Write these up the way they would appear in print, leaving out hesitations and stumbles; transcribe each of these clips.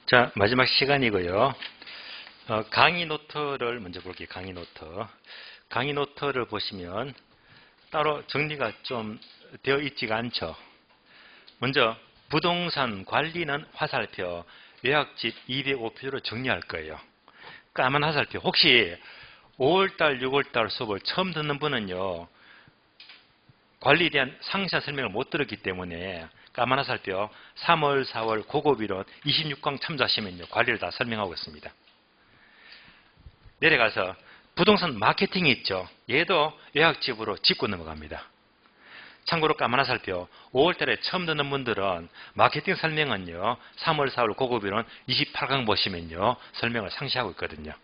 자, 마지막 시간이고요. 강의 노트를 먼저 볼게요. 강의 노트. 강의 노트를 보시면 따로 정리가 좀 되어 있지가 않죠. 먼저 부동산 관리는 화살표, 요약집 205표로 정리할 거예요. 까만 화살표. 혹시 5월달, 6월달 수업을 처음 듣는 분은요, 관리에 대한 상세한 설명을 못 들었기 때문에 까만 화살표 3월, 4월 고급이론 26강 참조하시면요, 관리를 다 설명하고 있습니다. 내려가서 부동산 마케팅이 있죠. 얘도 요약집으로 짚고 넘어갑니다. 참고로 까만 화살표 5월달에 처음 듣는 분들은 마케팅 설명은요, 3월, 4월 고급이론 28강 보시면요, 설명을 상세하고 있거든요.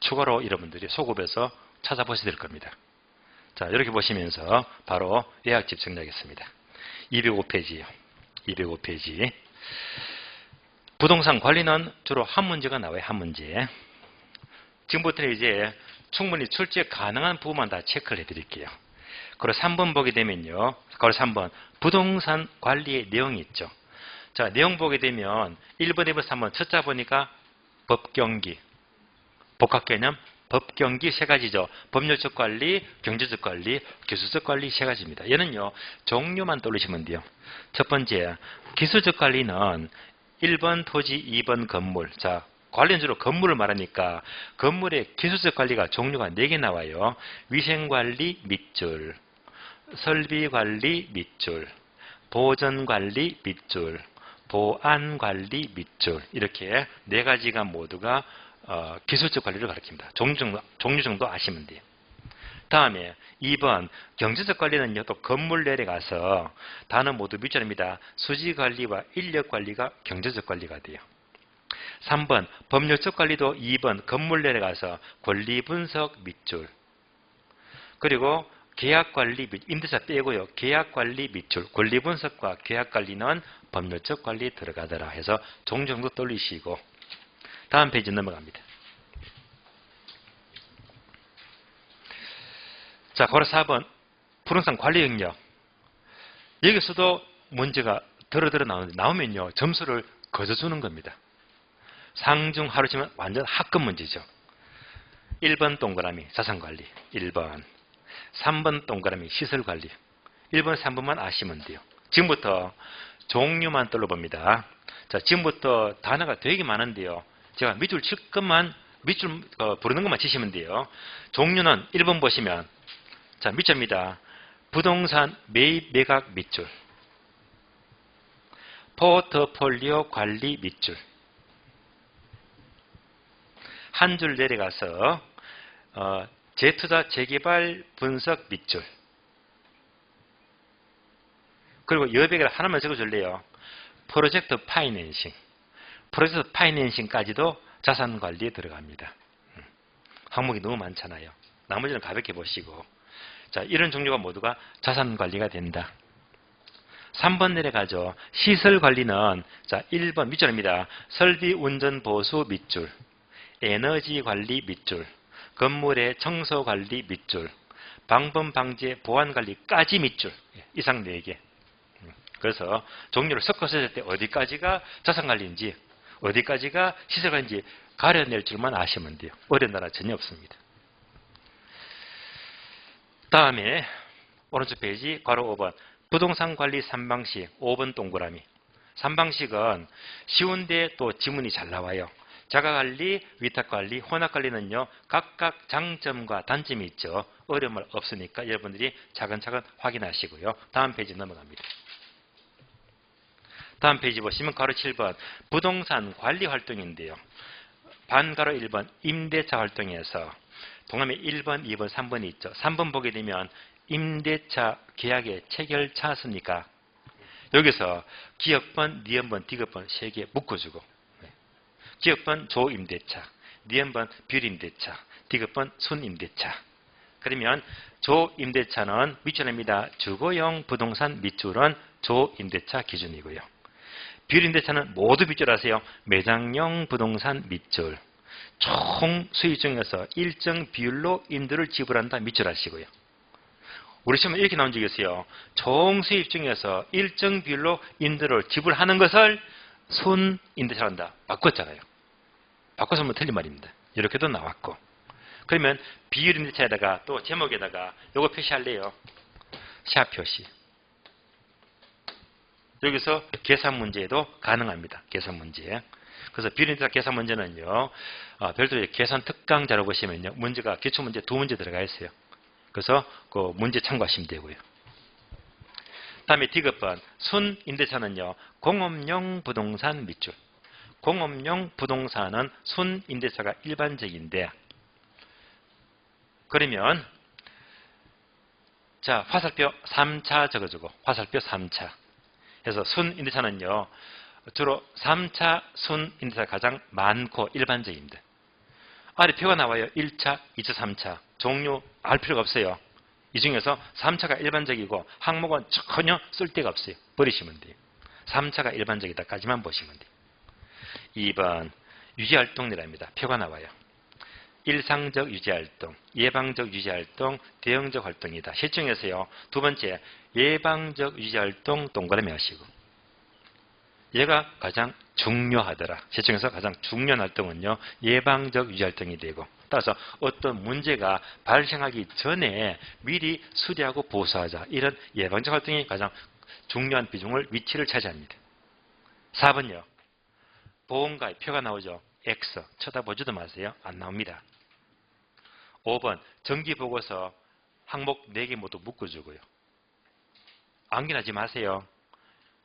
추가로 여러분들이 소급해서 찾아보셔야 될 겁니다. 자, 이렇게 보시면서 바로 요약집 정리하겠습니다. 205페이지요. 205페이지. 부동산 관리는 주로 한 문제가 나와요. 한 문제. 지금부터는 이제 충분히 출제 가능한 부분만 다 체크를 해드릴게요. 그리고 3번 보게 되면요. 그리고 3번 부동산 관리의 내용이 있죠. 자, 내용 보게 되면 1번, 2번, 3번 첫자 보니까 법경기, 복합개념, 법경기 세 가지죠. 법률적 관리, 경제적 관리, 기술적 관리 세 가지입니다. 얘는요, 종류만 떠올리시면 돼요. 첫 번째, 기술적 관리는 1번 토지, 2번 건물. 자, 관련주로 건물을 말하니까 건물의 기술적 관리가 종류가 4개 나와요. 위생관리 밑줄, 설비관리 밑줄, 보전관리 밑줄, 보안관리 밑줄, 이렇게 4가지가 모두가 기술적 관리를 가리킵니다. 종류 정도 아시면 돼요. 다음에 2번 경제적 관리는요, 또 건물 내려가서 단어 모두 밑줄입니다. 수지관리와 인력관리가 경제적 관리가 돼요. 3번 법률적 관리도 2번 건물 내려가서 권리분석 밑줄, 그리고 계약관리, 임대차 빼고요, 계약관리 밑줄, 권리분석과 계약관리는 법률적 관리 들어가더라 해서 종류 정도 떠올리시고 다음 페이지 넘어갑니다. 자, 바로 4번 부동산 관리 영역. 여기서도 문제가 드러드러 나오는데, 나오면요, 점수를 거저 주는 겁니다. 상중 하루 치면 완전 합급 문제죠. 1번 동그라미 자산관리 1번, 3번 동그라미 시설관리 1번, 3번만 아시면 돼요. 지금부터 종류만 떠올려봅니다. 자, 지금부터 단어가 되게 많은데요, 제가 밑줄 칠 것만, 밑줄 부르는 것만 치시면 돼요. 종류는 1번 보시면, 자, 밑줄입니다. 부동산 매입 매각 밑줄, 포트폴리오 관리 밑줄, 한 줄 내려가서 재투자 재개발 분석 밑줄, 그리고 여백을 하나만 적어줄래요. 프로젝트 파이낸싱, 프로젝트 파이낸싱까지도 자산관리에 들어갑니다. 항목이 너무 많잖아요. 나머지는 가볍게 보시고, 자, 이런 종류가 모두가 자산관리가 된다. 3번 내려가죠. 시설관리는, 자, 1번 밑줄입니다. 설비 운전 보수 밑줄, 에너지관리 밑줄, 건물의 청소관리 밑줄, 방범 방제 보안관리까지 밑줄, 이상 4개. 그래서 종류를 섞어서 쓸 때 어디까지가 자산관리인지 어디까지가 시설관리인지 가려낼 줄만 아시면 돼요. 어려운 단어 전혀 없습니다. 다음에 오른쪽 페이지 괄호 5번 부동산 관리 3방식 5번 동그라미. 3방식은 쉬운데 또 지문이 잘 나와요. 자가관리, 위탁관리, 혼합관리는요, 각각 장점과 단점이 있죠. 어려움 없으니까 여러분들이 차근차근 확인하시고요. 다음 페이지 넘어갑니다. 다음 페이지 보시면 괄호 7번 부동산 관리 활동인데요. 반괄호 1번 임대차 활동에서 동남에 1번, 2번, 3번이 있죠. 3번 보게 되면 임대차 계약의 체결 차수니까 여기서 기업번, 니은번, 디귿번 3개 묶어주고, 기업번 조임대차, 니은번 뷰임대차, 디귿번 순임대차. 그러면 조임대차는 밑줄입니다. 주거용 부동산 밑줄은 조임대차 기준이고요. 뷰임대차는 모두 밑줄하세요. 매장용 부동산 밑줄. 총 수익 중에서 일정 비율로 임대를 지불한다 밑줄하시고요. 우리 시험에 이렇게 나온 적이 있어요. 총 수입 중에서 일정 비율로 임대를 지불하는 것을 순임대차를 한다. 바꿨잖아요. 바꿔서 하면 틀린 말입니다. 이렇게도 나왔고. 그러면 비율임대차에다가 또 제목에다가 요거 표시할래요. 샵 표시. 여기서 계산 문제도 가능합니다. 계산 문제. 그래서 비율임대차 계산 문제는요. 별도로 계산 특강 자료 보시면요. 문제가 기출문제 2문제 들어가 있어요. 그래서 그 문제 참고하시면 되고요. 다음에 디귿번 순임대차는요. 공업용 부동산 밑줄. 공업용 부동산은 순임대차가 일반적인데 그러면 자 화살표 3차 적어주고 화살표 3차 그래서 순임대차는요. 주로 3차 순임대차가 가장 많고 일반적입니다. 아래 표가 나와요. 1차, 2차, 3차. 종류 알 필요가 없어요. 이 중에서 3차가 일반적이고 항목은 전혀 쓸데가 없어요. 버리시면 돼요. 3차가 일반적이다까지만 보시면 돼요. 2번 유지활동이랍니다. 표가 나와요. 일상적 유지활동, 예방적 유지활동, 대응적 활동이다. 실증에서요. 두 번째 예방적 유지활동 동그라미 하시고 얘가 가장 중요하더라. 실증에서 가장 중요한 활동은요. 예방적 유지활동이 되고 따라서 어떤 문제가 발생하기 전에 미리 수리하고 보수하자. 이런 예방적 활동이 가장 중요한 비중을 위치를 차지합니다. 4번요. 보험가입 표가 나오죠. X. 쳐다보지도 마세요. 안 나옵니다. 5번 정기보고서 항목 4개 모두 묶어주고요. 암기하지 마세요.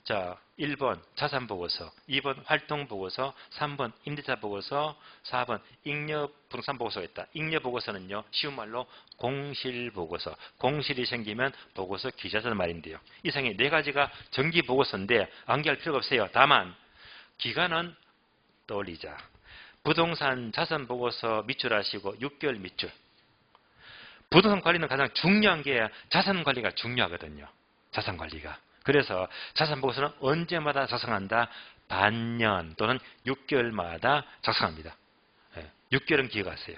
자, 1번 자산보고서, 2번 활동보고서, 3번 임대차보고서, 4번 잉여부동산보고서가 있다. 잉여보고서는요. 쉬운 말로 공실보고서. 공실이 생기면 보고서 기재하자는 말인데요. 이상의 4가지가 정기보고서인데 암기할 필요가 없어요. 다만 기간은 떠올리자. 부동산 자산보고서 밑줄하시고 6개월 밑줄. 부동산 관리는 가장 중요한 게 자산관리가 중요하거든요. 자산관리가. 그래서 자산보고서는 언제마다 작성한다? 반년 또는 6개월마다 작성합니다. 6개월은 기억하세요.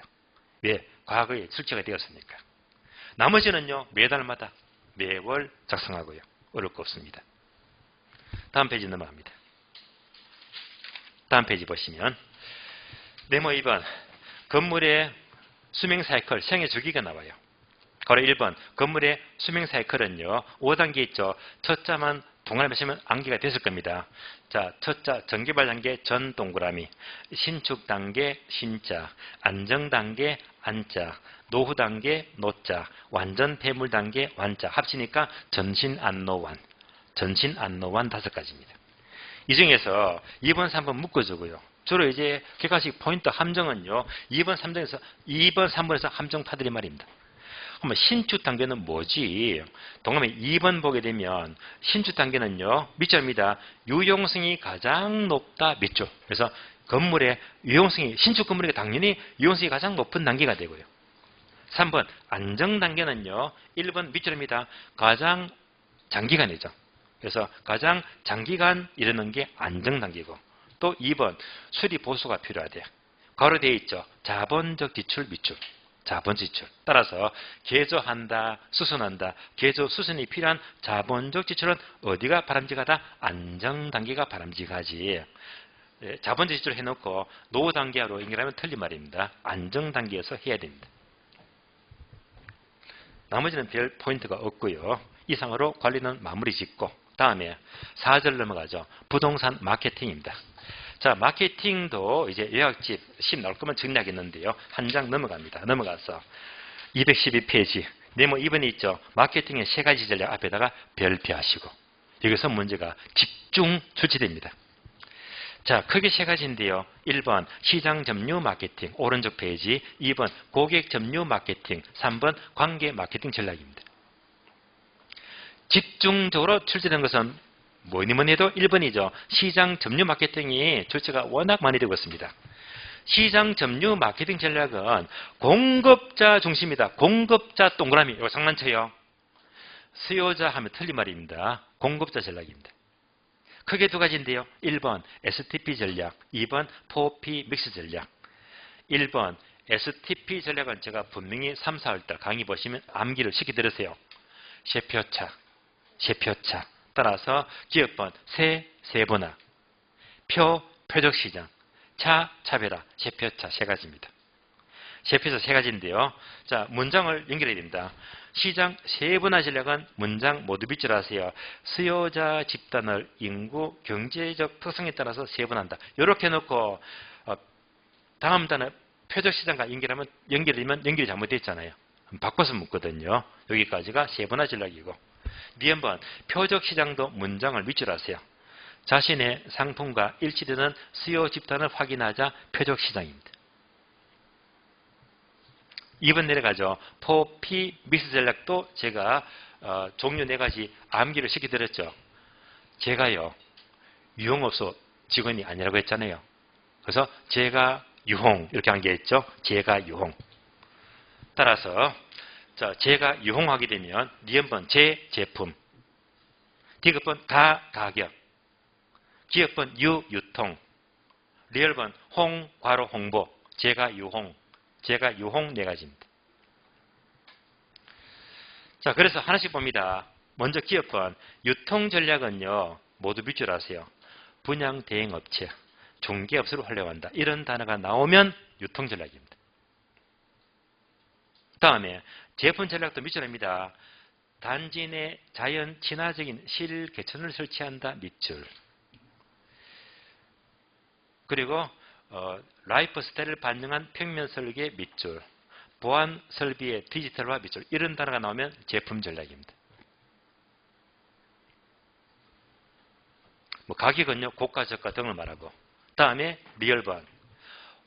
왜? 과거에 출제가 되었으니까. 나머지는요. 매달마다 매월 작성하고요. 어려울 거 없습니다. 다음 페이지 넘어갑니다. 다음 페이지 보시면 네모 2번 건물의 수명 사이클 생애 주기가 나와요. 가로 1번 건물의 수명 사이클은요. 5단계 있죠. 첫 자만 동그라미 하시면 암기가 됐을 겁니다. 자, 첫 자 전개발 단계 전 동그라미, 신축 단계 신자, 안정 단계 안자, 노후 단계 노자, 완전 폐물 단계 완자 합치니까 전신 안노완, 전신 안노완 5가지입니다. 이 중에서 2번, 3번 묶어주고요. 주로 이제 객관식 포인트 함정은요. 2번, 3번에서 함정 파들이 말입니다. 그러면 신축 단계는 뭐지? 동그라미 2번 보게 되면 신축 단계는요. 밑줄입니다. 유용성이 가장 높다 밑줄. 그래서 건물의 유용성이 신축 건물이 당연히 유용성이 가장 높은 단계가 되고요. 3번 안정 단계는요. 1번 밑줄입니다. 가장 장기간이죠. 그래서 가장 장기간 이르는 게 안정 단계고 또 2번 수리 보수가 필요하대요. 가로 되어 있죠. 자본적 지출 밑줄. 자본 지출. 따라서 개조한다, 수선한다. 개조, 수선이 필요한 자본적 지출은 어디가 바람직하다? 안정 단계가 바람직하지. 자본적 지출 해놓고 노후 단계로 연결하면 틀린 말입니다. 안정 단계에서 해야 됩니다. 나머지는 별 포인트가 없고요. 이상으로 관리는 마무리 짓고 다음에 4절 넘어가죠. 부동산 마케팅입니다. 자, 마케팅도 이제 요약집 10 나올 거면 정리하겠는데요. 한 장 넘어갑니다. 넘어가서 212페이지 네모 2번에 있죠. 마케팅의 3가지 전략 앞에다가 별표하시고 여기서 문제가 집중 출제됩니다. 자, 크게 3가지인데요. 1번 시장 점유 마케팅 오른쪽 페이지, 2번 고객 점유 마케팅, 3번 관계 마케팅 전략입니다. 집중적으로 출제된 것은 뭐니 해도 1번이죠. 시장 점유 마케팅이 출제가 워낙 많이 되고 있습니다. 시장 점유 마케팅 전략은 공급자 중심이다. 공급자 동그라미. 이거 장난쳐요. 수요자 하면 틀린 말입니다. 공급자 전략입니다. 크게 2가지인데요. 1번 STP 전략, 2번 4P 믹스 전략. 1번 STP 전략은 제가 분명히 3, 4월달 강의 보시면 암기를 시켜드렸어요. 셰표차. 따라서 기업번 세분화, 표적시장, 차, 차별화, 세표차 세 가지입니다. 세표차 세 가지인데요. 자, 문장을 연결해야 됩니다. 시장 세분화 전략은 문장 모두 빗줄하세요. 수요자 집단을 인구, 경제적 특성에 따라서 세분한다. 이렇게 놓고 다음 단어 표적시장과 연결되면 연결이 잘못됐잖아요. 바꿔서 묻거든요. 여기까지가 세분화 전략이고, 뒤한번 표적시장도 문장을 밑줄하세요. 자신의 상품과 일치되는 수요 집단을 확인하자 표적시장입니다. 2번 내려가죠. 포피 믹스 전략도 제가 종류 4가지 암기를 시켜드렸죠. 제가요, 유흥업소 직원이 아니라고 했잖아요. 그래서 제가 유홍 이렇게 한 게 있죠. 제가 유홍. 따라서 자, 제가 유홍하게 되면 니은번 제 제품, 디귿번 가격, 기역번 유통, 리얼번 홍 괄호 홍보, 제가 유홍 4가지입니다. 자, 그래서 하나씩 봅니다. 먼저 기업번 유통 전략은요, 모두 밑줄하세요. 분양 대행 업체, 중개업소를 활용한다. 이런 단어가 나오면 유통 전략입니다. 다음에 제품 전략도 밑줄입니다. 단지 내 자연 친화적인 실 개천을 설치한다. 밑줄. 그리고 라이프 스타일을 반영한 평면 설계 밑줄. 보안 설비의 디지털화 밑줄. 이런 단어가 나오면 제품 전략입니다. 가격은요, 고가 저가 등을 말하고, 다음에 리얼번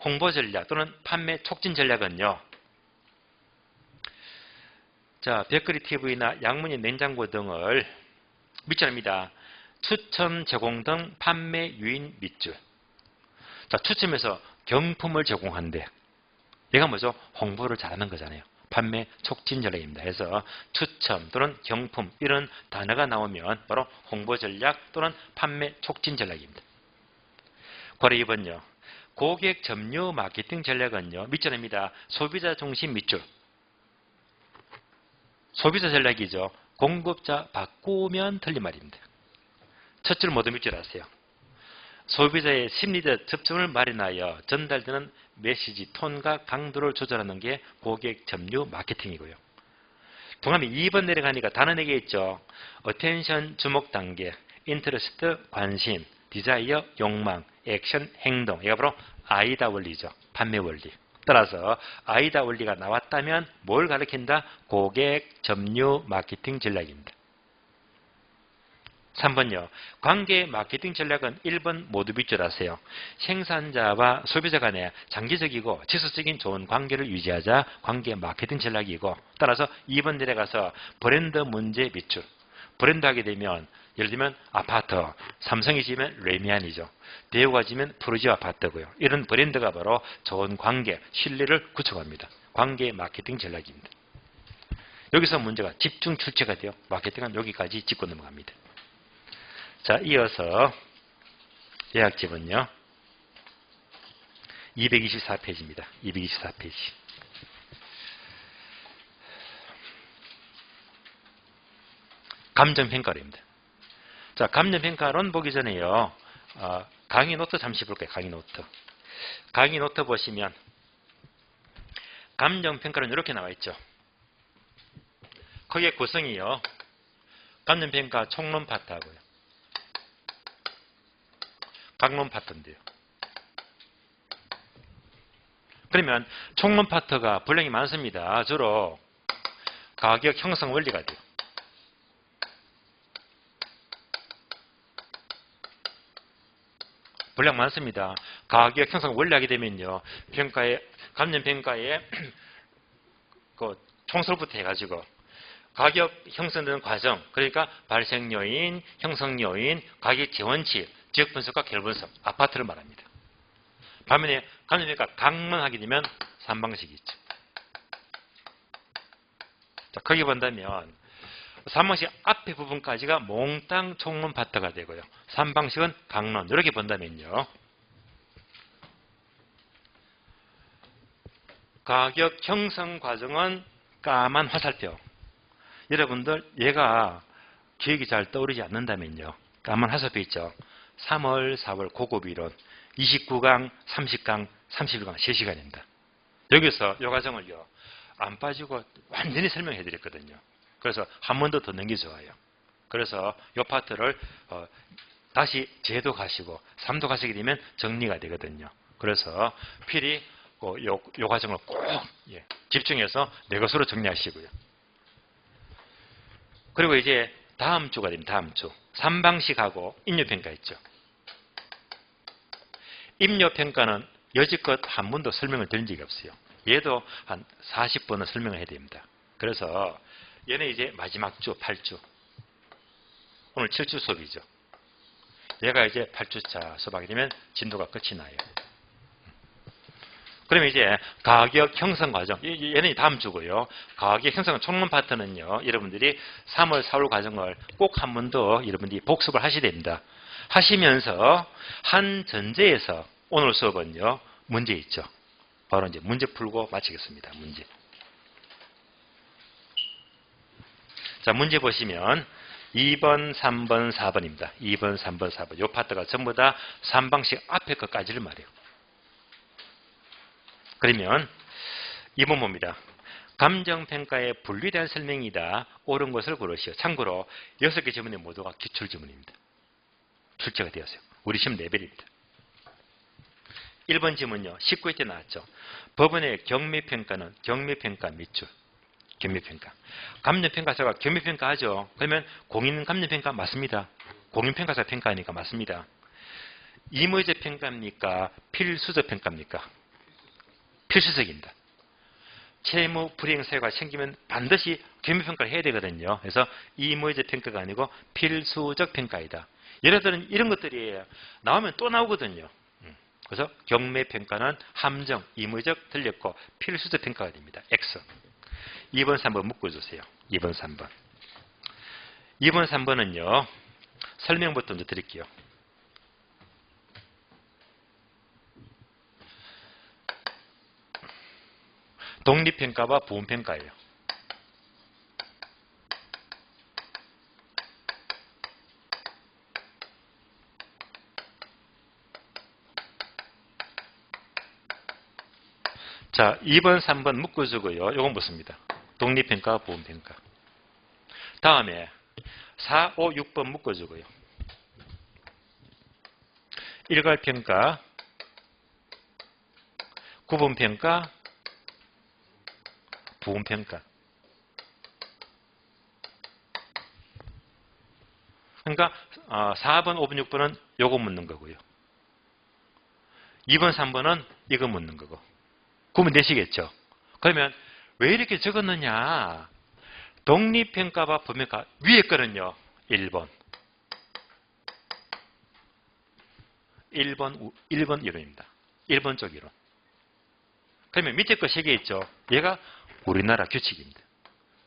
홍보 전략 또는 판매 촉진 전략은요, 자, 벽걸이 TV나 양문이 냉장고 등을 밑줄입니다. 추첨 제공 등 판매 유인 밑줄. 자, 추첨해서 경품을 제공한대. 얘가 뭐죠? 홍보를 잘하는 거잖아요. 판매 촉진 전략입니다. 그래서 추첨 또는 경품 이런 단어가 나오면 바로 홍보 전략 또는 판매 촉진 전략입니다. 괄호 2번요. 고객 점유 마케팅 전략은요, 밑줄입니다. 소비자 중심 밑줄. 소비자 전략이죠. 공급자 바꾸면 틀린 말입니다. 첫 줄 모두 밑줄하세요. 소비자의 심리적 접점을 마련하여 전달되는 메시지 톤과 강도를 조절하는 게 고객 점유 마케팅이고요. 동남이 2번 내려가니까 단어 4개 있죠. 어텐션 주목 단계, 인터레스트 관심, 디자이어 욕망, 액션 행동. 이가 바로 아이다 원리죠. 판매 원리. 따라서 아이다 원리가 나왔다면 뭘 가리킨다? 고객 점유 마케팅 전략입니다. 3번요. 관계 마케팅 전략은 1번 모두 밑줄하세요. 생산자와 소비자 간의 장기적이고 지속적인 좋은 관계를 유지하자 관계 마케팅 전략이고, 따라서 2번 내려가서 브랜드 문제 밑줄. 브랜드 하게 되면 예를 들면 아파트, 삼성이 지면 레미안이죠. 대우가 지면 푸르지오 아파트고요. 이런 브랜드가 바로 좋은 관계, 신뢰를 구축합니다. 관계 마케팅 전략입니다. 여기서 문제가 집중 출제가 돼요. 마케팅은 여기까지 짚고 넘어갑니다. 자, 이어서 예약집은요. 224페이지입니다. 224페이지. 감정평가로입니다. 자, 감정평가론 보기 전에요. 강의 노트 잠시 볼게요. 강의 노트. 강의 노트 보시면 감정평가론 이렇게 나와 있죠. 거기에 구성이요. 감정평가 총론 파트하고요. 강론 파트인데요. 그러면 총론 파트가 분량이 많습니다. 주로 가격 형성 원리가 돼요. 분량 많습니다. 가격 형성 원리 하게 되면요. 감정 평가에 그 총설부터 해가지고 가격 형성되는 과정, 그러니까 발생 요인, 형성 요인, 가격 지원치, 지역 분석과 결 분석, 아파트를 말합니다. 반면에 감정평가 강론 하게 되면 3방식이 있죠. 자, 거기 본다면 3방식 앞에 부분까지가 몽땅 총론 파트가 되고요. 3방식은 강론. 이렇게 본다면요. 가격 형성 과정은 까만 화살표. 여러분들 얘가 기억이 잘 떠오르지 않는다면요. 까만 화살표 있죠. 3월, 4월 고급 이론 29강, 30강, 31강 3시간입니다. 여기서 이 과정을요, 안 빠지고 완전히 설명해 드렸거든요. 그래서 한 번 더 듣는 게 좋아요. 그래서 이 파트를 다시 제도 가시고 3도 가시게 되면 정리가 되거든요. 그래서 필히 이 과정을 꼭 집중해서 내 것으로 정리하시고요. 그리고 이제 다음 주가 됩니다. 다음 주. 3방식하고 임료평가 있죠. 임료평가는 여지껏 한 번도 설명을 드린 적이 없어요. 얘도 한 40번은 설명을 해야 됩니다. 그래서 얘는 이제 마지막 주 8주. 오늘 7주 수업이죠. 얘가 이제 8주차 수업하게 되면 진도가 끝이 나요. 그러면 이제 가격 형성 과정, 얘는 다음 주고요. 가격 형성 총론 파트는요, 여러분들이 3월, 4월 과정을 꼭 한 번 더 여러분들이 복습을 하셔야 됩니다. 하시면서 한 전제에서 오늘 수업은요, 문제 있죠. 바로 이제 문제 풀고 마치겠습니다. 문제. 자, 문제 보시면 2번, 3번, 4번입니다. 2번, 3번, 4번. 이 파트가 전부 다 3방식 앞에 것까지를 말해요. 그러면 2번 봅니다. 감정평가의 분리된 설명이다. 옳은 것을 고르시오. 참고로 6개 지문의 모두가 기출지문입니다. 출제가 되었어요. 우리 시험 레벨입니다. 1번 지문요. 19회 때 나왔죠. 법원의 경미평가는 경미평가 밑줄. 경미평가. 감정평가사가 경미평가하죠. 그러면 공인감정평가 맞습니다. 공인평가사 평가하니까 맞습니다. 임의적 평가입니까? 필수적 평가입니까? 필수적입니다. 채무 불이행 사유가 생기면 반드시 경미평가를 해야 되거든요. 그래서 임의적 평가가 아니고 필수적 평가이다. 예를 들은 이런 것들이 나오면 또 나오거든요. 그래서 경매평가는 함정, 임의적, 틀렸고 필수적 평가가 됩니다. X. 2번, 3번 묶어주세요. 2번, 3번. 2번, 3번은요. 설명부터 먼저 드릴게요. 독립평가와 부분평가예요. 자, 2번, 3번 묶어주고요. 요건 묻습니다. 독립평가, 부분평가. 다음에 4, 5, 6번 묶어주고요. 일괄평가, 구분평가, 부분평가. 그러니까 4번, 5번, 6번은 요거 묻는 거고요. 2번, 3번은 이거 묻는 거고. 구분 되시겠죠? 그러면 왜 이렇게 적었느냐? 독립평가와 부분평가 위에 거는요. 1번. 1번 이론입니다. 1번 쪽 이론. 그러면 밑에 거 3개 있죠? 얘가 우리나라 규칙입니다.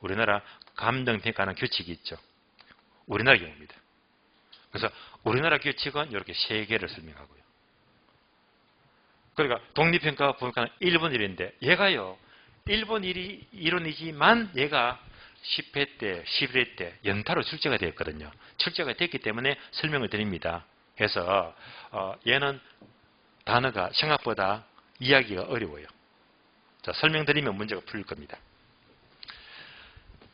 우리나라 감정평가하는 규칙이 있죠. 우리나라 경우입니다. 그래서 우리나라 규칙은 이렇게 3개를 설명하고요. 그러니까 독립평가와 부분평가는 1번 이론인데 얘가요. 1번 이론이지만 얘가 10회 때, 11회 때 연타로 출제가 되었거든요. 출제가 됐기 때문에 설명을 드립니다. 그래서 얘는 단어가 생각보다 이야기가 어려워요. 자, 설명드리면 문제가 풀릴 겁니다.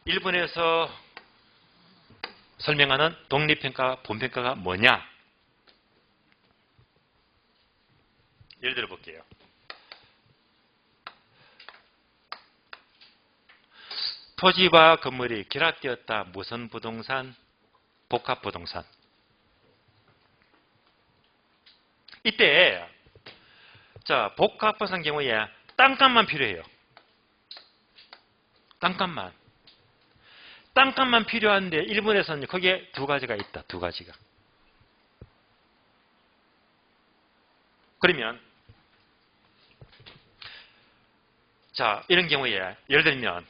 1번에서 설명하는 독립평가, 부분평가가 뭐냐? 예를 들어 볼게요. 토지와 건물이 결합되었다. 무슨 부동산? 복합부동산. 이때 자, 복합부동산 경우에 땅값만 필요해요. 땅값만. 땅값만 필요한데 일본에서는 거기에 2가지가 있다. 2가지가. 그러면 자, 이런 경우에 예를 들면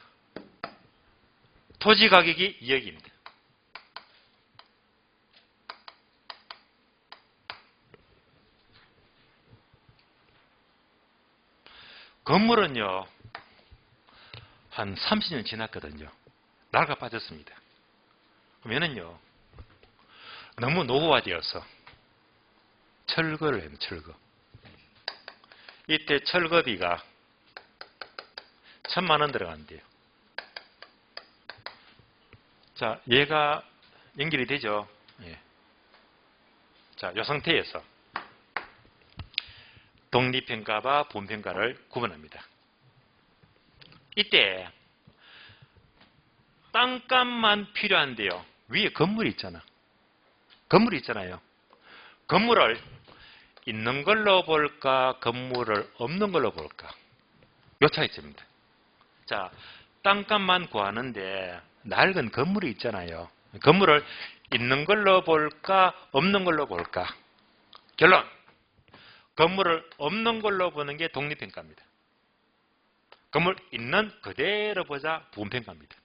토지 가격이 2억입니다. 건물은요, 한 30년 지났거든요. 낡아 빠졌습니다. 그러면은요, 너무 노후화되어서 철거를 해요. 철거. 이때 철거비가 1,000만 원 들어간대요. 자, 얘가 연결이 되죠. 예. 자, 이 상태에서 독립평가와 부분평가를 구분합니다. 이때 땅값만 필요한데요. 위에 건물이 있잖아. 건물이 있잖아요. 건물을 있는 걸로 볼까, 건물을 없는 걸로 볼까. 요 차이점입니다. 자, 땅값만 구하는데 낡은 건물이 있잖아요. 건물을 있는 걸로 볼까, 없는 걸로 볼까. 결론. 건물을 없는 걸로 보는 게 독립평가입니다. 건물 있는 그대로 보자 부분평가입니다.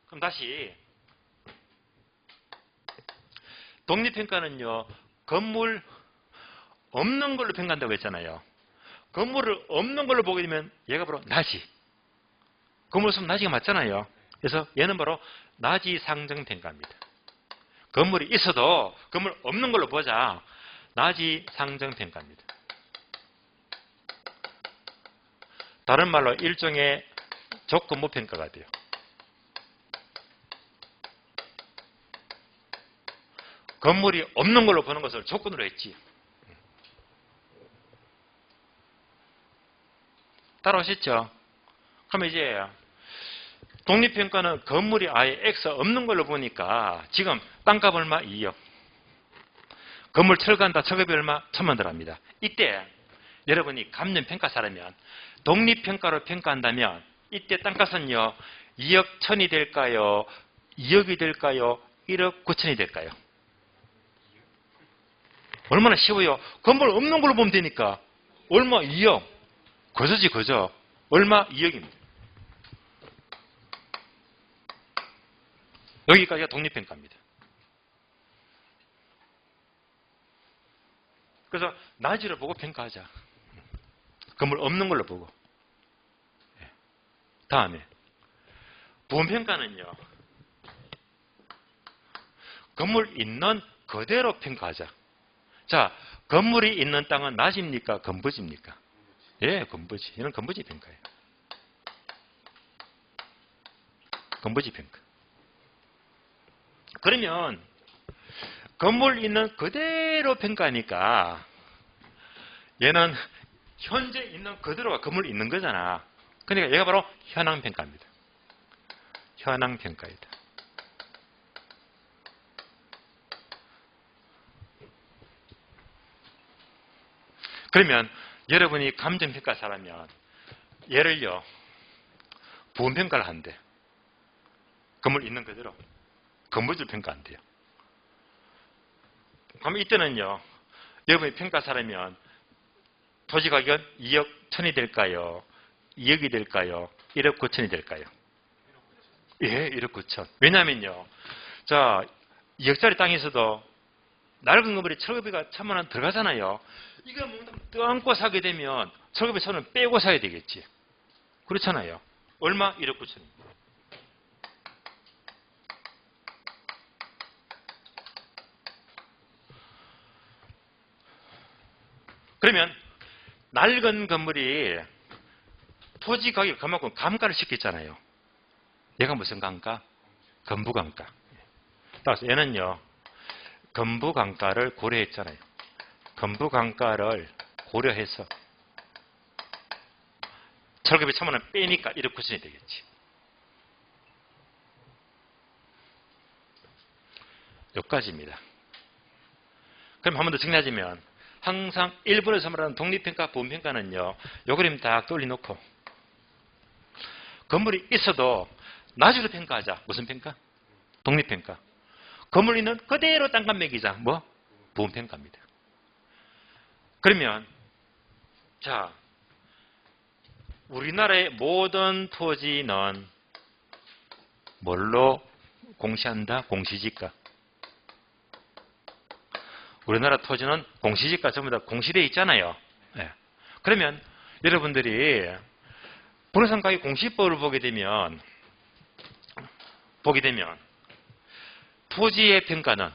그럼 다시 독립평가는요. 건물 없는 걸로 평가한다고 했잖아요. 건물을 없는 걸로 보게 되면 얘가 바로 나지. 건물 없으면 나지가 맞잖아요. 그래서 얘는 바로 나지 상정평가입니다. 건물이 있어도 건물 없는 걸로 보자. 나지 상정평가입니다. 다른 말로 일종의 조건부평가가 돼요. 건물이 없는 걸로 보는 것을 조건으로 했지. 따라오셨죠? 그럼 이제 독립평가는 건물이 아예 X 없는 걸로 보니까 지금 땅값 얼마? 2억. 건물 철거한다. 철거비 얼마? 1,000만 들어갑니다. 이때 여러분이 감정평가사라면 독립평가로 평가한다면 이때 땅값은요. 2억 1,000이 될까요? 2억이 될까요? 1억 9천이 될까요? 얼마나 쉬워요. 건물 없는 걸로 보면 되니까. 얼마? 2억. 거저지 거저. 얼마? 2억입니다. 여기까지가 독립평가입니다. 그래서 나지를 보고 평가하자. 건물 없는 걸로 보고. 다음에 부분평가는요. 건물 있는 그대로 평가하자. 자, 건물이 있는 땅은 낮입니까? 건부지입니까? 예, 건부지. 이는 건부지 평가예요. 건부지 평가. 그러면 건물 있는 그대로 평가하니까 얘는 현재 있는 그대로가 건물 있는 거잖아. 그러니까 얘가 바로 현황평가입니다. 현황평가이다. 그러면 여러분이 감정평가사라면 얘를요. 부분평가를 한대. 건물 있는 그대로. 건물주를 평가한대요. 그럼 이때는요. 여러분이 평가사라면 토지 가격은 2억 1,000이 될까요? 2억이 될까요? 1억 9천이 될까요? 예, 1억 9천. 왜냐면요. 자, 2억짜리 땅이 있어도 낡은 건물에 철거비가 1,000만 원 들어가잖아요. 이거 뭐 뜯고 사게 되면 철거비 1,000원 빼고 사야 되겠지. 그렇잖아요. 얼마? 1억 9천입니다. 그러면 낡은 건물이 토지 가격 그만큼 감가를 시켰잖아요. 얘가 무슨 감가? 건부감가. 따라서 얘는요. 건부감가를 고려했잖아요. 건부감가를 고려해서 철거비 1,000만 원 빼니까 1억 9천이 되겠지. 여기까지입니다. 그럼 한 번 더 정리하자면 항상 1번에서 말하는 독립평가, 부분평가는요. 요 그림 딱 돌려놓고 건물이 있어도 나중에 평가하자. 무슨 평가? 독립평가. 건물 있는 그대로 땅값 매기자. 뭐? 부분평가입니다. 그러면 자 우리나라의 모든 토지는 뭘로 공시한다? 공시지가. 우리나라 토지는 공시지가 전부 다 공시되어 있잖아요. 네. 그러면 여러분들이 부동산 가격 공시법을 보게 되면 토지의 평가는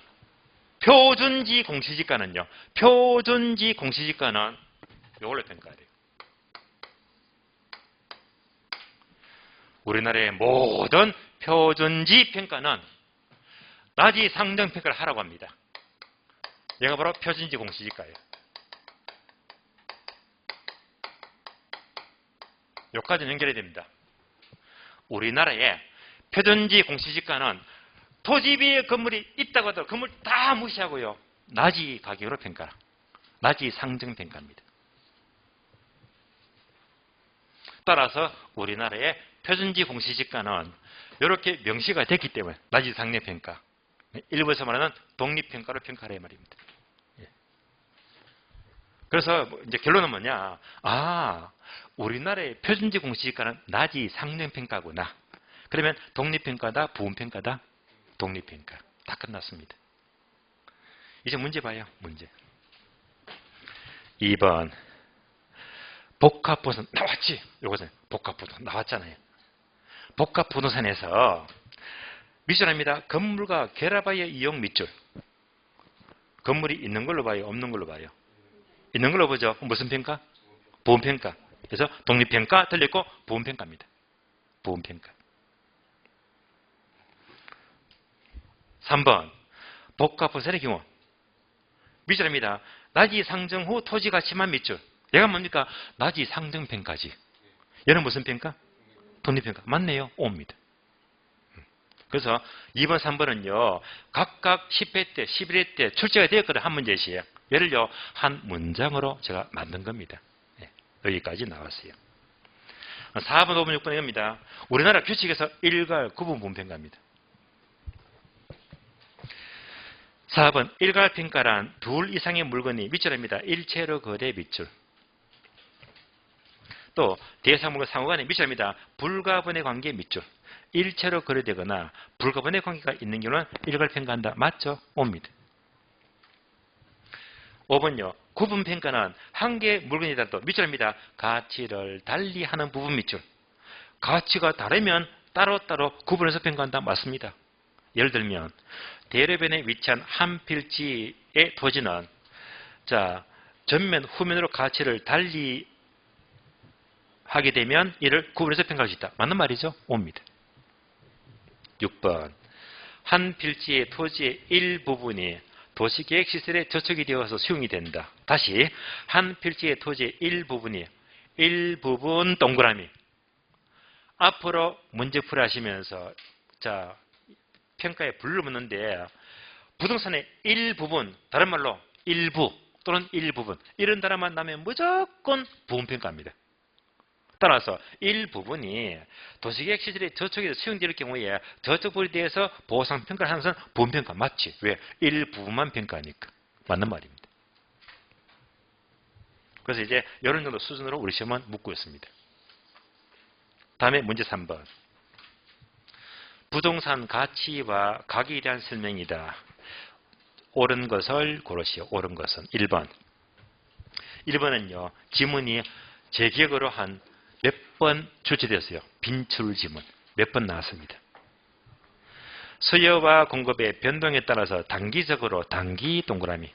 표준지 공시지가는요. 표준지 공시지가는 이걸로 평가해야 돼요. 우리나라의 모든 표준지 평가는 나지 상정평가를 하라고 합니다. 얘가 바로 표준지 공시지가예요. 여기까지는 연결이 됩니다. 우리나라의 표준지 공시지가는 토지비의 건물이 있다고 하더라도 건물 다 무시하고요. 나지 가격으로 평가라. 나지 상정평가입니다. 따라서 우리나라의 표준지 공시지가는 이렇게 명시가 됐기 때문에 나지 상정평가, 일부에서 말하는 독립평가로 평가하라 이 말입니다. 그래서 이제 결론은 뭐냐? 우리나라의 표준지 공시지가는 나지 상정평가구나. 그러면 독립평가다, 부분평가다? 독립평가. 다 끝났습니다. 이제 문제 봐요. 문제. 2번. 복합부동산 나왔지? 요거는 복합부동산 나왔잖아요. 복합부동산에서 미션합니다. 건물과 결합하여 이용 밑줄. 건물이 있는 걸로 봐요? 없는 걸로 봐요? 있는 걸로 보죠. 무슨 평가? 부분평가. 그래서 독립평가 틀렸고 부분평가입니다. 부분평가. 3번. 복합부동산의 경우 미션합니다. 나지 상정 후 토지 가치만 밑줄. 얘가 뭡니까? 나지 상정평가지. 얘는 무슨 평가? 독립평가. 맞네요. O입니다. 그래서 2번, 3번은요. 각각 10회 때, 11회 때 출제가 되었거든. 한 문제씩이에요. 얘를요. 한 문장으로 제가 만든 겁니다. 여기까지 나왔어요. 4번, 5번, 6번 이겁니다. 우리나라 규칙에서 일괄 구분 부분평가입니다. 4번 일괄평가란 둘 이상의 물건이 밑줄입니다. 일체로 거래 밑줄. 또 대상물과 상호간의 밑줄입니다. 불가분의 관계 밑줄. 일체로 거래되거나 불가분의 관계가 있는 경우는 일괄평가한다. 맞죠? 옵니다. 5번요. 구분평가는 한 개의 물건이라도 밑줄입니다. 가치를 달리하는 부분 밑줄. 가치가 다르면 따로따로 구분해서 평가한다. 맞습니다. 예를 들면 대로변에 위치한 한 필지의 토지는 전면, 후면으로 가치를 달리 하게 되면 이를 구분해서 평가할 수 있다. 맞는 말이죠? 옵니다. 6번. 한 필지의 토지의 일부분이 도시계획시설에 저축이 되어서 수용이 된다. 다시 한 필지의 토지의 일부분 동그라미. 앞으로 문제 풀이 하시면서 평가에 분류를 묻는데 부동산의 일부분, 다른 말로 일부 또는 일부분 이런 단어만 나면 무조건 부분평가입니다. 따라서 일부분이 도시계획시설에 저축에서 수용될 경우에 저축 부분에 대해서 보상평가를 하는 것은 부분평가 맞지? 왜? 일부분만 평가하니까. 맞는 말입니다. 그래서 이제 이런 정도 수준으로 우리 시험은 묻고 있습니다. 다음에 문제 3번. 부동산 가치와 가격에 대한 설명이다. 옳은 것을 고르시오. 옳은 것은 1번. 1번은요. 지문이 제 기억으로 한 몇 번 출제되었어요. 빈출 지문. 몇 번 나왔습니다. 수요와 공급의 변동에 따라서 단기적으로 단기 동그라미.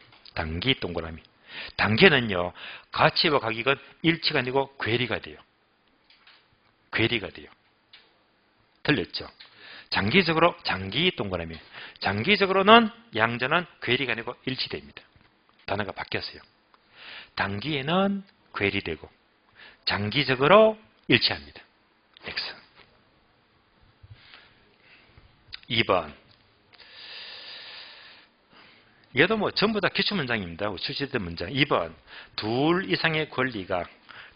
단계는요. 가치와 가격은 일치가 아니고 괴리가 돼요. 틀렸죠? 장기적으로 장기 동그라미. 장기적으로는 양자는 괴리가 아니고 일치됩니다. 단어가 바뀌었어요. 단기에는 괴리되고 장기적으로 일치합니다. X. 2번. 얘도 전부 다 기출문장입니다. 출제된 문장. 2번. 둘 이상의 권리가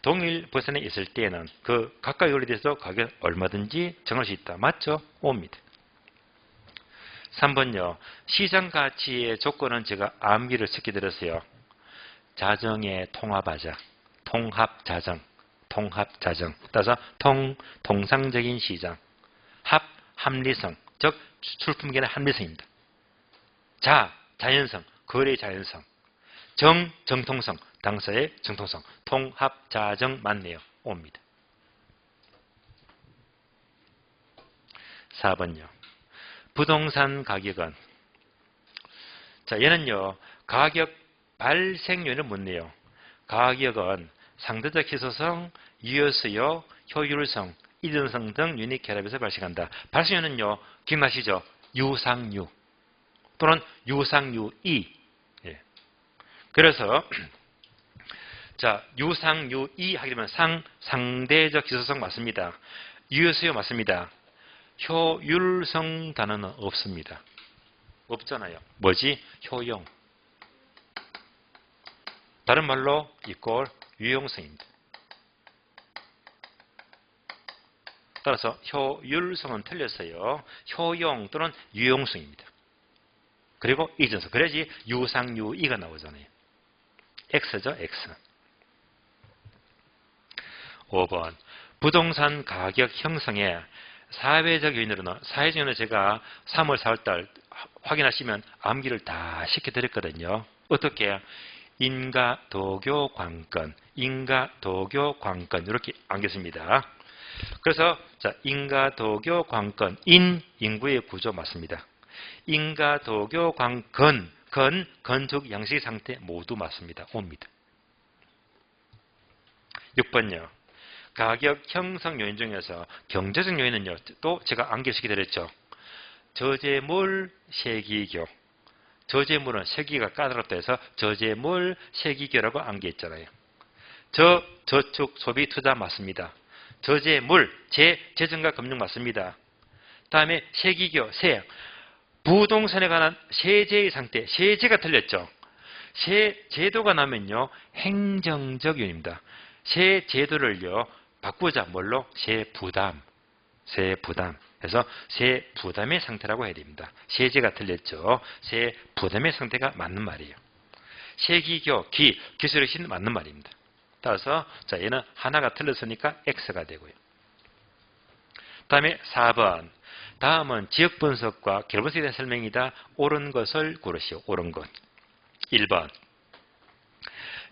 동일 부산에 있을 때에는 그 각각의 권리에 대해서 가격 얼마든지 정할 수 있다. 맞죠? O입니다. 3번요. 시장 가치의 조건은 제가 암기를 쉽게 들었어요. 자정에 통합하자. 통합자정. 따라서 통상적인 시장. 합리성. 즉 출품계는 합리성입니다. 자연성. 거래 자연성. 정통성. 당사의 정통성. 통합자정 맞네요. 옵니다. 4번요. 부동산 가격은 자, 얘는요, 가격 발생 요인을 묻네요. 가격은 상대적 희소성, 유효수요, 효율성, 이전성 등 유닛 결합에서 발생한다. 발생 요인은요, 기억나시죠? 유상유 또는 유상유이. 예. 그래서 자, 유상유이 하게 되면 상대적 희소성 맞습니다. 유효수요 맞습니다. 효율성 단어는 없습니다. 없잖아요. 뭐지? 효용. 다른 말로 이꼴 유용성입니다. 따라서 효율성은 틀렸어요. 효용 또는 유용성입니다. 그리고 이전성. 그래야지 유상유이가 나오잖아요. X죠. X. 5번. 부동산 가격 형성에 사회적 요인으로는, 사회적 요인은 제가 3월, 4월달 확인하시면 암기를 다 시켜드렸거든요. 어떻게? 인가, 도교, 관건, 인가, 도교, 관건 이렇게 안겼습니다. 그래서 자, 인가, 도교, 관건, 인구의 구조 맞습니다. 인가, 도교, 관건, 건축 양식 상태 모두 맞습니다. 옵니다. 6번요. 가격 형성 요인 중에서 경제적 요인은요, 또 제가 안겨시켜드렸죠. 저재물, 세기교. 저재물은 세기가 까다롭다 해서 저재물, 세기교라고 안겨있잖아요. 저축, 소비, 투자 맞습니다. 저재물, 재정과 금융 맞습니다. 다음에 세기교, 부동산에 관한 세제의 상태, 세제가 틀렸죠. 제도가 나면요, 행정적 요인입니다. 세제도를요, 바꾸자. 뭘로? 세부담. 그래서 세부담의 상태라고 해야 됩니다. 세제가 틀렸죠. 세부담의 상태가 맞는 말이에요. 세기교, 기술의 신 맞는 말입니다. 따라서 자, 얘는 하나가 틀렸으니까 X가 되고요. 다음에 4번. 다음은 지역 분석과 결 분석에 대한 설명이다. 옳은 것을 고르시오. 옳은 것. 1번.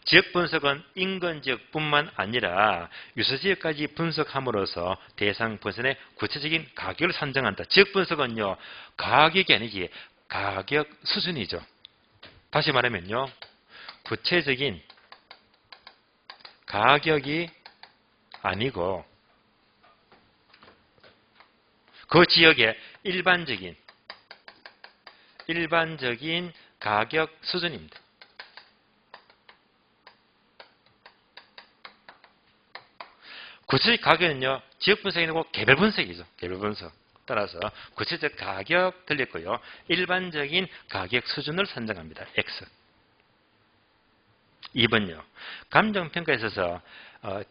지역 분석은 인근 지역뿐만 아니라 유사 지역까지 분석함으로써 대상 분선의 구체적인 가격을 산정한다. 지역 분석은요, 가격이 아니지 가격 수준이죠. 다시 말하면요, 구체적인 가격이 아니고 그 지역의 일반적인 가격 수준입니다. 구체적 가격은요, 지역 분석이 아니고 개별 분석이죠. 개별 분석. 따라서 구체적 가격 틀렸고요. 일반적인 가격 수준을 산정합니다. X. 2번요. 감정평가에 있어서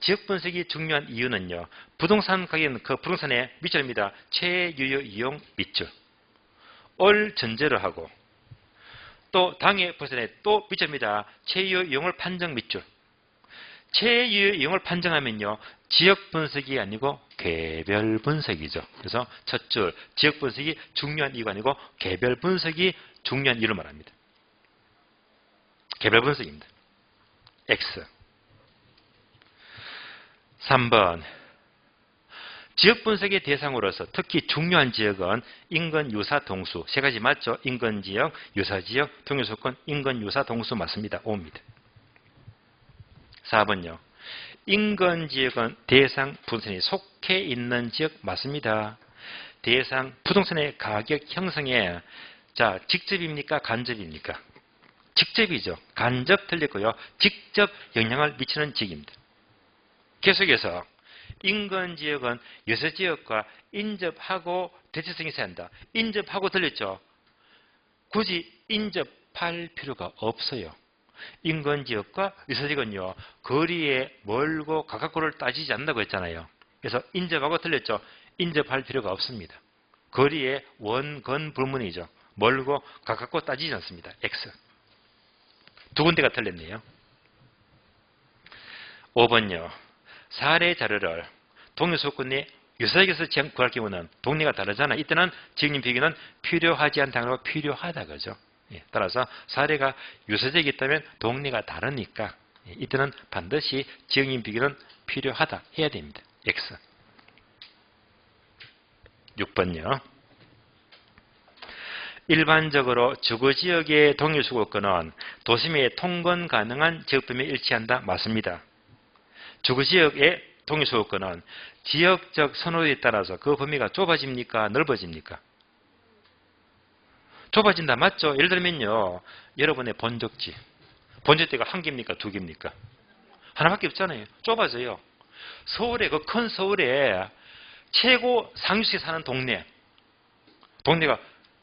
지역 분석이 중요한 이유는요, 부동산 가격은 그 부동산의 밑줄입니다. 최유효 이용 밑줄. 을 전제로 하고, 또 당해 부동산의 또 밑줄입니다. 최유효 이용을 판정 밑줄. 최유효 이용을 판정하면요, 지역 분석이 아니고 개별 분석이죠. 그래서 첫 줄, 지역 분석이 중요한 이유가 아니고 개별 분석이 중요한 이유를 말합니다. 개별 분석입니다. X. 3번. 지역 분석의 대상으로서 특히 중요한 지역은 인근 유사 동수. 세 가지 맞죠? 인근 지역, 유사 지역, 통일소권, 인근 유사 동수 맞습니다. O입니다. 4번요. 인근 지역은 대상 부동산이 속해 있는 지역 맞습니다. 대상 부동산의 가격 형성에 자, 직접입니까? 간접입니까? 직접이죠. 간접 틀렸고요. 직접 영향을 미치는 지역입니다. 계속해서 인근 지역은 여서 지역과 인접하고 대체성이 있어야 한다. 인접하고 틀렸죠. 굳이 인접할 필요가 없어요. 인근 지역과 유사 지역은요, 거리에 멀고 가깝고를 따지지 않는다고 했잖아요. 그래서 인접하고 틀렸죠. 인접할 필요가 없습니다. 거리에 원건 불문이죠. 멀고 가깝고 따지지 않습니다. X. 두 군데가 틀렸네요. 5번요. 사례 자료를 동일소권 내 유사지역에서 지역 구할 경우는 동네가 다르잖아. 이때는 지역님 비교는 필요하지 않다고 필요하다 그죠. 예, 따라서 사례가 유사지역이 있다면 동네가 다르니까 이때는 반드시 지역님 비교는 필요하다 해야 됩니다. X. 6번요. 일반적으로 주거지역의 동일수거권은 도심에 통건 가능한 지역범위에 일치한다. 맞습니다. 주거지역의 동일수거권은 지역적 선호에 따라서 그 범위가 좁아집니까? 넓어집니까? 좁아진다. 맞죠? 예를 들면요. 여러분의 본적지. 본적지가 한 개입니까? 두 개입니까? 하나밖에 없잖아요. 좁아져요. 서울에, 그 큰 서울에 최고 상류층에 사는 동네가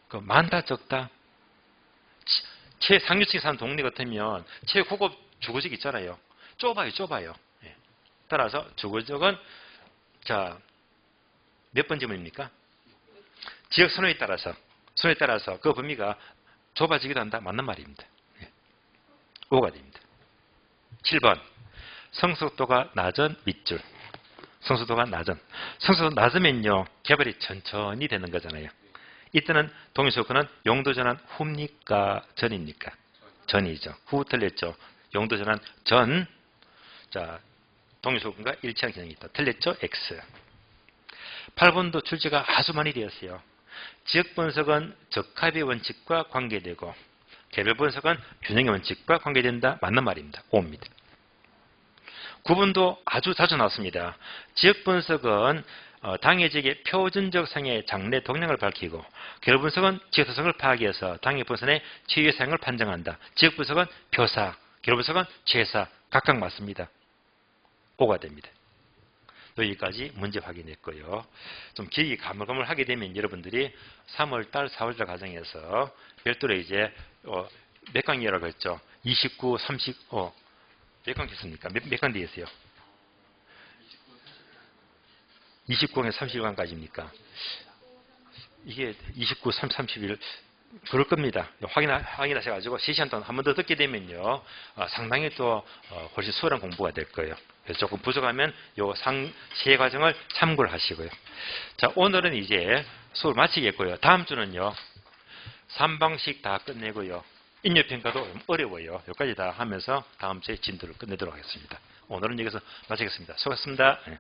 그 많다 적다? 최상류층에 사는 동네 같으면 최고급 주거지역 있잖아요. 좁아요. 예. 따라서 주거지역은 자, 몇 번 지문입니까? 지역 선호에 따라서 그 범위가 좁아지기도 한다. 맞는 말입니다. 예. 5가 됩니다. 7번. 성숙도가 낮은 밑줄. 성숙도가 낮으면요. 개발이 천천히 되는 거잖아요. 이때는 동일수거권은 용도전환 후입니까? 전입니까? 전이죠. 후 틀렸죠. 용도전환 전. 자, 동일수거권과 일치하는 기능이 있다. 틀렸죠? X. 8번도 출제가 아주 많이 되었어요. 지역분석은 적합의 원칙과 관계되고 개별분석은 균형의 원칙과 관계된다. 맞는 말입니다. 5입니다. 9번도 아주 자주 나왔습니다. 지역분석은 당해 지역의 표준적 상의 장래 동향을 밝히고 개별분석은 지역 특성을 파악해서 당해 분선의 최유의 사용을 판정한다. 지역분석은 표사, 개별분석은 최사 각각 맞습니다. 5가 됩니다. 여기까지 문제 확인했고요. 좀 기억이 가물가물하게 되면 여러분들이 3월달, 4월달 과정에서 별도로 이제 몇 강이라고 했죠? 29, 30, 몇 강 됐습니까? 몇 강 되겠어요? 29강에서 31강까지입니까? 이게 29, 30, 31 그럴 겁니다. 확인하셔가지고 3시간 동안 한 번 더 듣게 되면요. 상당히 또 훨씬 수월한 공부가 될 거예요. 그래서 조금 부족하면 요 세 과정을 참고를 하시고요. 자, 오늘은 이제 수업을 마치겠고요. 다음 주는요. 3방식 다 끝내고요. 인력평가도 어려워요. 여기까지 다 하면서 다음 주에 진도를 끝내도록 하겠습니다. 오늘은 여기서 마치겠습니다. 수고하셨습니다. 네.